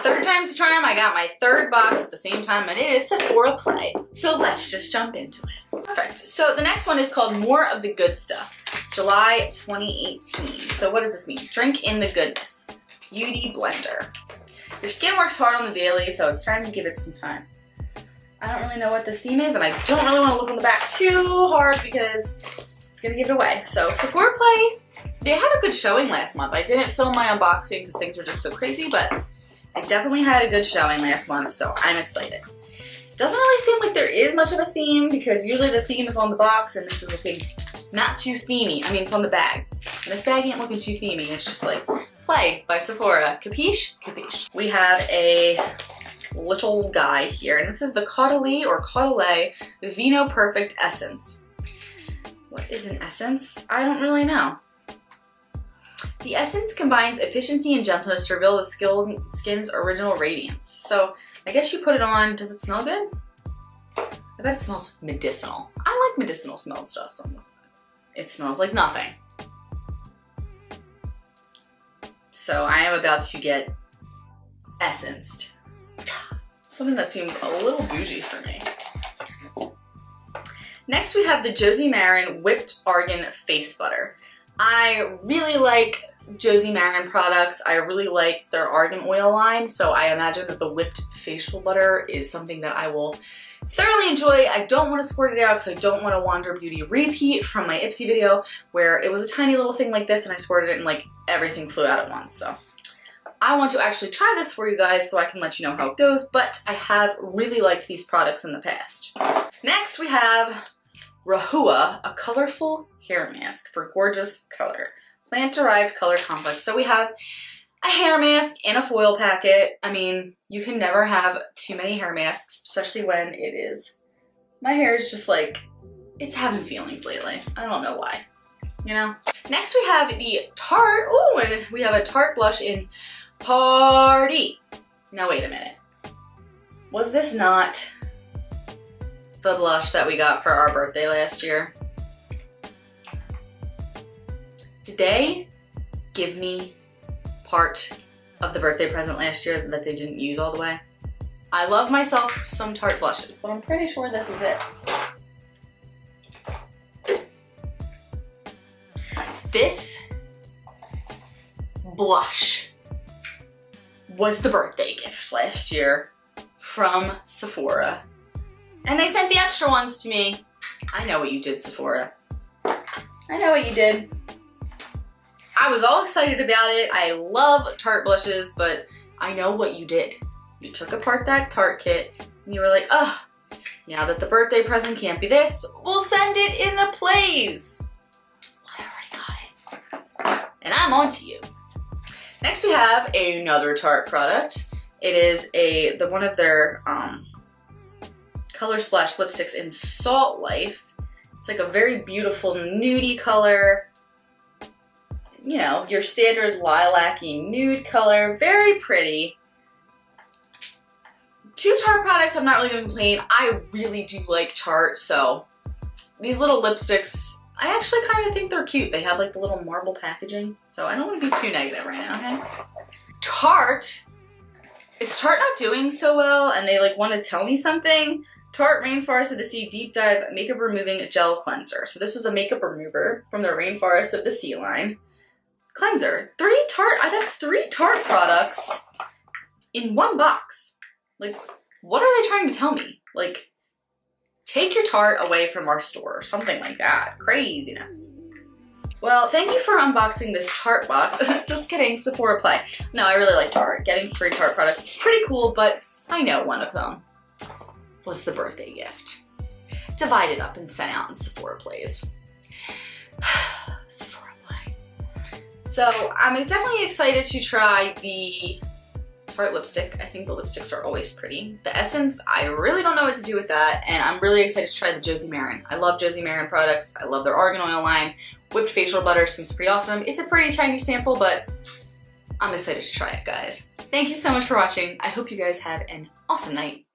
Third time's the charm. I got my third box at the same time, and it is Sephora Play. So let's just jump into it. Perfect. So the next one is called More of the Good Stuff, July 2018. So what does this mean? Drink in the goodness. Beauty blender. Your skin works hard on the daily, so it's time to give it some time. I don't really know what this theme is, and I don't really want to look on the back too hard because it's gonna give it away. So Sephora Play, they had a good showing last month. I didn't film my unboxing because things were just so crazy, but I definitely had a good showing last month, so I'm excited. Doesn't really seem like there is much of a theme because usually the theme is on the box, and this is looking not too themey. I mean, it's on the bag. And this bag ain't looking too themey. It's just like, Play by Sephora. Capiche? Capiche. We have a little guy here, and this is the Caudalie or Caudalie Vino Perfect Essence. What is an essence? I don't really know. The essence combines efficiency and gentleness to reveal the skin's original radiance. So I guess you put it on. Does it smell good? I bet it smells medicinal. I like medicinal smelled stuff sometimes. It smells like nothing. So I am about to get essenced. Something that seems a little bougie for me. Next we have the Josie Maran Whipped Argan Face Butter. I really like Josie Maran products. I really like their argan oil line, so I imagine that the whipped facial butter is something that I will thoroughly enjoy. I don't want to squirt it out because I don't want a Wander Beauty repeat from my Ipsy video where it was a tiny little thing like this and I squirted it and like everything flew out at once. So I want to actually try this for you guys so I can let you know how it goes, but I have really liked these products in the past. Next we have Rahua, a colorful hair mask for gorgeous color. Plant-derived color complex. So we have a hair mask in a foil packet. I mean, you can never have too many hair masks, especially when it is. My hair is just like, it's having feelings lately. I don't know why, you know? Next we have the Tarte, oh, and we have a Tarte blush in Party. Now wait a minute. Was this not the blush that we got for our birthday last year? Did they give me part of the birthday present last year that they didn't use all the way? I love myself some Tarte blushes, but I'm pretty sure this is it. This blush was the birthday gift last year from Sephora. And they sent the extra ones to me. I know what you did, Sephora. I know what you did. I was all excited about it. I love Tarte blushes, but I know what you did. You took apart that Tarte kit and you were like, oh, now that the birthday present can't be this, we'll send it in the plays. Well, I already got it. And I'm on to you. Next we have another Tarte product. It is one of their Color Splash lipsticks in Salt Life. It's like a very beautiful nudie color. You know, your standard lilac-y nude color, very pretty. Two Tarte products, I'm not really gonna complain. I really do like Tarte, so these little lipsticks, I actually kind of think they're cute. They have like the little marble packaging, so I don't want to be too negative right now, okay? Tarte, is Tarte not doing so well and they like want to tell me something? Tarte Rainforest of the Sea Deep Dive Makeup Removing Gel Cleanser. So this is a makeup remover from the Rainforest of the Sea line. Cleanser. That's three Tarte products in one box. Like, what are they trying to tell me? Like, take your Tarte away from our store or something like that. Craziness. Well, thank you for unboxing this Tarte box. Just kidding, Sephora Play. No, I really like Tarte. Getting 3 Tarte products is pretty cool, but I know one of them was the birthday gift. Divided up and sent out in Sephora Plays. Sephora Play. So I'm definitely excited to try the Tarte lipstick. I think the lipsticks are always pretty. The essence, I really don't know what to do with that, and I'm really excited to try the Josie Maran. I love Josie Maran products. I love their argan oil line. Whipped facial butter seems pretty awesome. It's a pretty tiny sample, but I'm excited to try it, guys. Thank you so much for watching. I hope you guys have an awesome night.